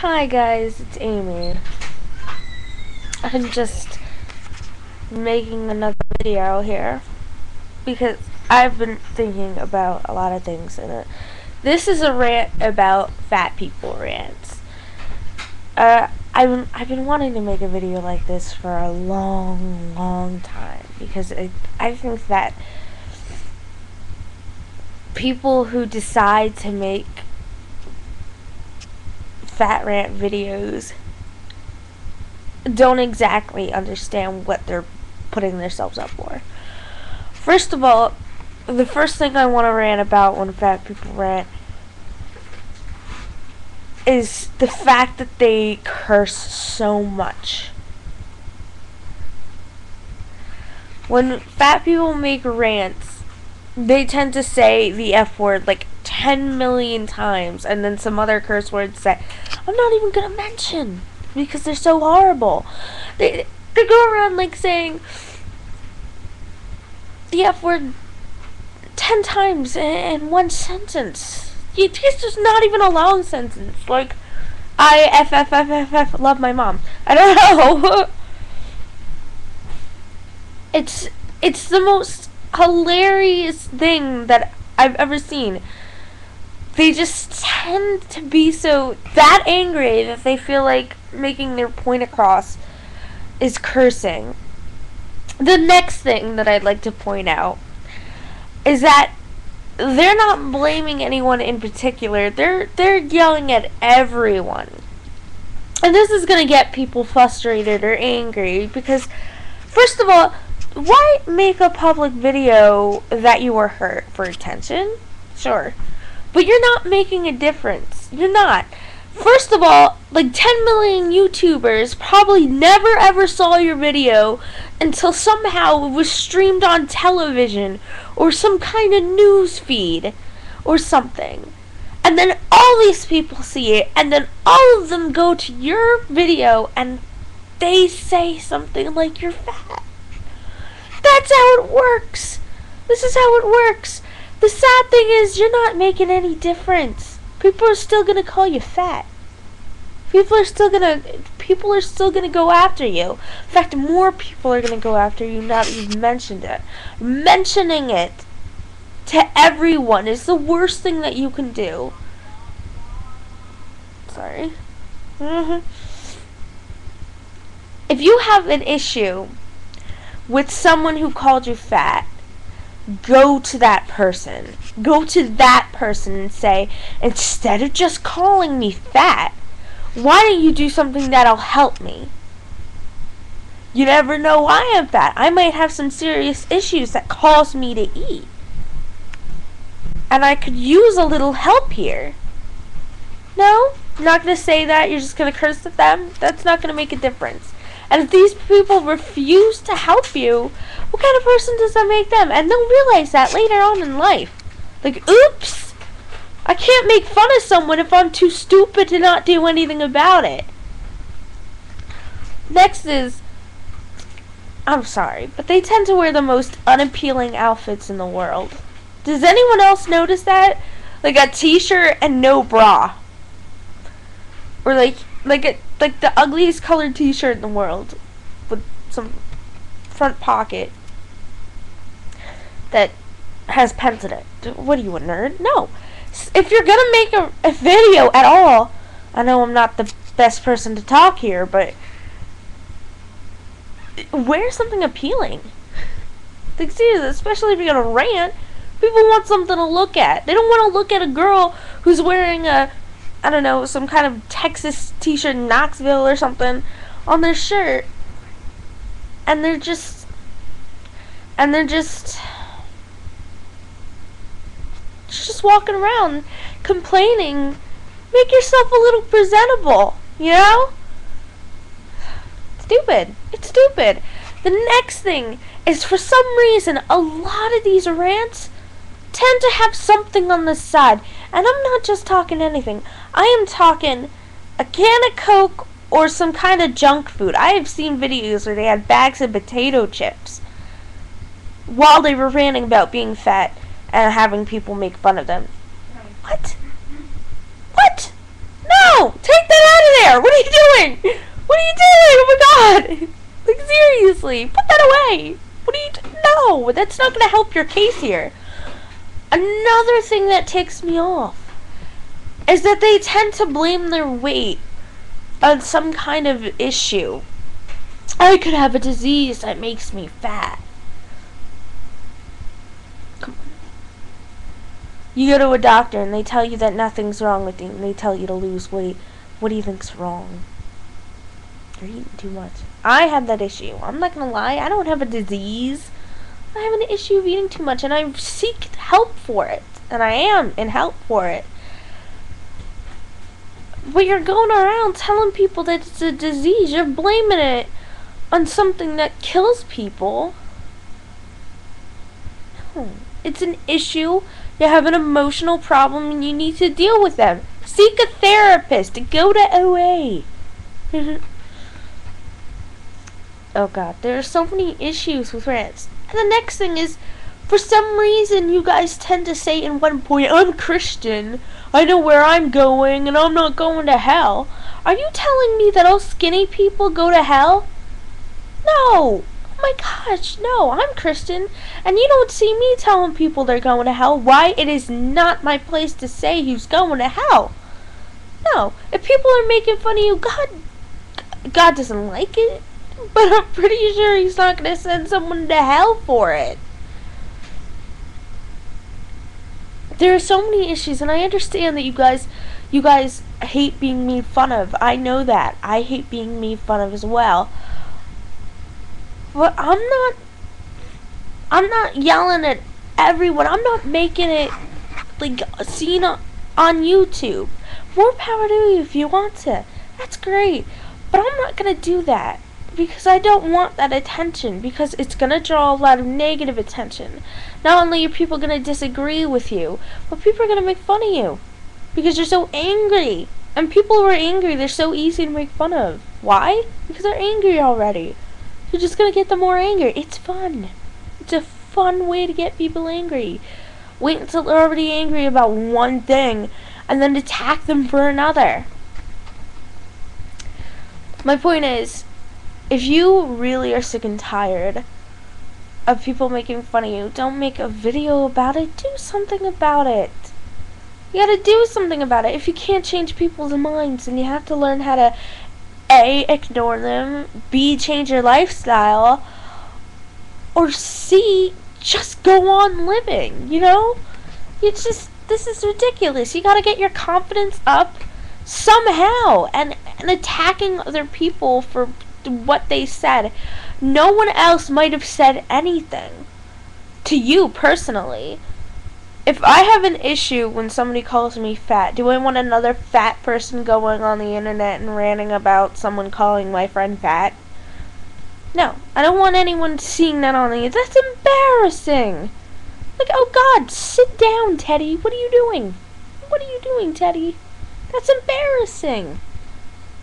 Hi guys, it's Amy. I'm just making another video here because I've been thinking about a lot of things in it. This is a rant about fat people rants. I've been wanting to make a video like this for a long time because I think that people who decide to make fat rant videos don't exactly understand what they're putting themselves up for. First of all, the first thing I want to rant about when fat people rant is the fact that they curse so much. When fat people make rants, they tend to say the F word like 10 million times, and then some other curse words that I'm not even gonna mention because they're so horrible. They go around like saying the F word 10 times in one sentence. It's just not even a long sentence. Like, I F love my mom. I don't know. It's the most hilarious thing that I've ever seen. They just tend to be so that angry that they feel like making their point across is cursing. The next thing that I'd like to point out is that they're not blaming anyone in particular. They're yelling at everyone. And this is going to get people frustrated or angry because, first of all, why make a public video that you were hurt? For attention? Sure. But you're not making a difference. You're not. First of all, like 10 million YouTubers probably never ever saw your video until somehow it was streamed on television or some kind of news feed or something. And then all these people see it, and then all of them go to your video and they say something like you're fat. That's how it works. This is how it works. The sad thing is you're not making any difference. People are still gonna call you fat. People are still gonna go after you. In fact, more people are gonna go after you now that you've mentioned it. Mentioning it to everyone is the worst thing that you can do. Sorry. If you have an issue with someone who called you fat, go to that person. Go to that person and say, instead of just calling me fat, why don't you do something that'll help me? You never know why I'm fat. I might have some serious issues that cause me to eat. And I could use a little help here. No? You're not going to say that. You're just going to curse at them. That's not going to make a difference. And if these people refuse to help you, what kind of person does that make them? And they'll realize that later on in life. Like, oops, I can't make fun of someone if I'm too stupid to not do anything about it. Next is, I'm sorry, but they tend to wear the most unappealing outfits in the world. Does anyone else notice that? Like a t-shirt and no bra. Or like the ugliest colored t-shirt in the world with some front pocket that has pens in it. What are you, a nerd? No. If you're gonna make a video at all, I know I'm not the best person to talk here, but wear something appealing. Like, seriously, especially if you're gonna rant, people want something to look at. They don't want to look at a girl who's wearing a, I don't know, some kind of Texas t-shirt, Knoxville or something, on their shirt. And they're just walking around complaining. Make yourself a little presentable, you know? Stupid. It's stupid. The next thing is, for some reason, a lot of these rants tend to have something on the side. And I'm not just talking anything. I am talking a can of Coke or some kind of junk food. I have seen videos where they had bags of potato chips while they were ranting about being fat and having people make fun of them. What? What? No! Take that out of there? What are you doing? What are you doing? Oh my god! Like, seriously, put that away. What are you no, that's not gonna help your case here. Another thing that ticks me off is that they tend to blame their weight on some kind of issue. I could have a disease that makes me fat. Come on. You go to a doctor and they tell you that nothing's wrong with you and they tell you to lose weight. What do you think's wrong? You're eating too much. I have that issue. I'm not gonna lie, I don't have a disease. I have an issue of eating too much and I seek help for it. And I am in help for it. But you're going around telling people that it's a disease. You're blaming it on something that kills people. No. It's an issue. You have an emotional problem and you need to deal with them. Seek a therapist. Go to OA. Oh god, there are so many issues with rants. And the next thing is, for some reason you guys tend to say in one point, I'm Christian, I know where I'm going, and I'm not going to hell. Are you telling me that all skinny people go to hell? No! Oh my gosh, no, I'm Christian, and you don't see me telling people they're going to hell. Why? It is not my place to say who's going to hell. No, if people are making fun of you, God doesn't like it. But I'm pretty sure he's not going to send someone to hell for it. There are so many issues, and I understand that you guys hate being made fun of. I know that. I hate being made fun of as well. But I'm not yelling at everyone. I'm not making it like seen on YouTube. More power to you if you want to. That's great. But I'm not going to do that. Because I don't want that attention, because it's going to draw a lot of negative attention. Not only are people going to disagree with you, but people are going to make fun of you. Because you're so angry. And people who are angry, they're so easy to make fun of. Why? Because they're angry already. You're just going to get them more angry. It's fun. It's a fun way to get people angry. Wait until they're already angry about one thing, and then attack them for another. My point is, if you really are sick and tired of people making fun of you, don't make a video about it. Do something about it. You gotta do something about it. If you can't change people's minds, then you have to learn how to A, ignore them, B, change your lifestyle, or C, just go on living, you know? It's just, this is ridiculous. You gotta get your confidence up somehow, and attacking other people for what they said. No one else might have said anything to you personally. If I have an issue when somebody calls me fat, do I want another fat person going on the internet and ranting about someone calling my friend fat? No, I don't want anyone seeing that on the internet. That's embarrassing. Like, oh god, sit down, Teddy. What are you doing? What are you doing, Teddy? That's embarrassing.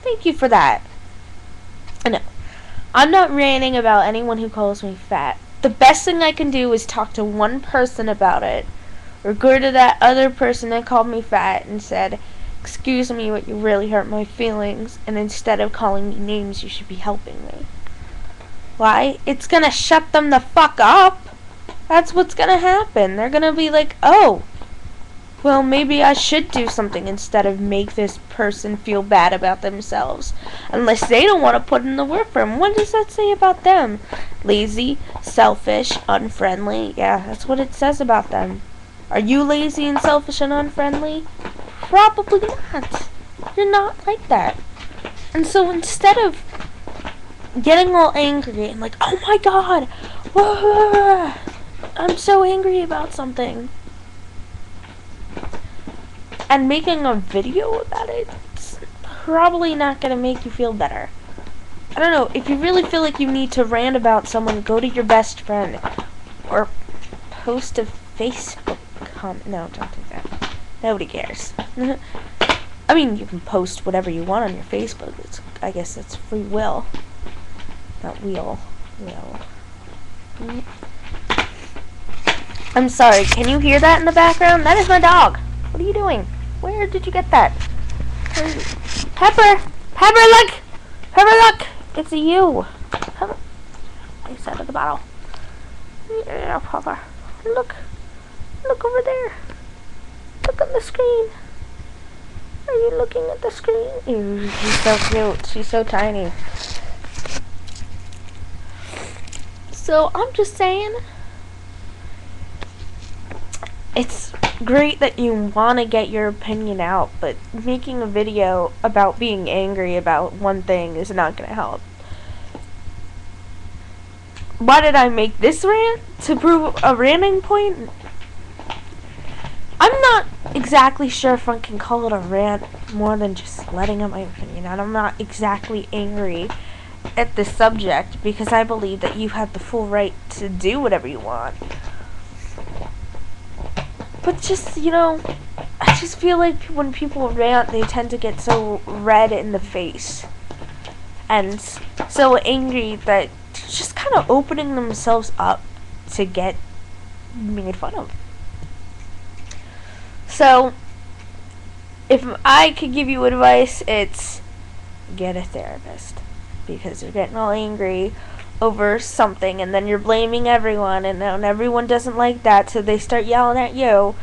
Thank you for that. No, I'm not ranting about anyone who calls me fat. The best thing I can do is talk to one person about it, or go to that other person that called me fat and said, excuse me, but you really hurt my feelings, and instead of calling me names, you should be helping me. Why? It's gonna shut them the fuck up. That's what's gonna happen. They're gonna be like, oh, well, maybe I should do something instead of make this person feel bad about themselves. Unless they don't want to put in the work for them. What does that say about them? Lazy, selfish, unfriendly. Yeah, that's what it says about them. Are you lazy and selfish and unfriendly? Probably not. You're not like that. And so instead of getting all angry and like, oh my god, I'm so angry about something, and making a video about it, it's probably not going to make you feel better. I don't know, if you really feel like you need to rant about someone, go to your best friend, or post a Facebook comment. No, don't do that. Nobody cares. I mean, you can post whatever you want on your Facebook. I guess that's free will. Not will. I'm sorry, can you hear that in the background? That is my dog. What are you doing? Where did you get that? Pepper! Pepper, look! Pepper, look! It's you. Pepper. Face out of the bottle. Yeah, Pepper. Look. Look over there. Look on the screen. Are you looking at the screen? Ew, she's so cute. She's so tiny. So, I'm just saying, it's great that you want to get your opinion out, but making a video about being angry about one thing is not going to help. Why did I make this rant? To prove a ranting point? I'm not exactly sure if I can call it a rant more than just letting out my opinion, and I'm not exactly angry at the subject because I believe that you have the full right to do whatever you want. But just, you know, I just feel like when people rant, they tend to get so red in the face and so angry that they're just kind of opening themselves up to get made fun of. So, if I could give you advice, it's get a therapist, because you're getting all angry over something and then you're blaming everyone, and then everyone doesn't like that, so they start yelling at you,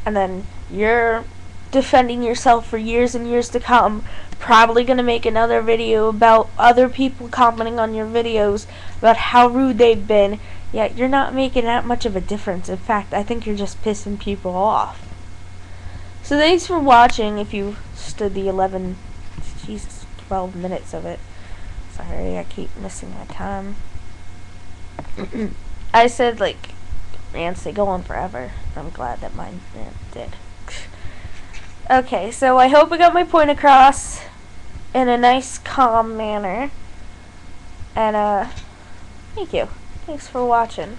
and then you're defending yourself for years and years to come, probably going to make another video about other people commenting on your videos about how rude they've been, yet you're not making that much of a difference. In fact, I think you're just pissing people off. So thanks for watching if you stood the 12 minutes of it. Sorry, I keep missing my time. I said, like, rants, they go on forever. I'm glad that mine rant did. Okay, so I hope I got my point across in a nice, calm manner. And, thank you. Thanks for watching.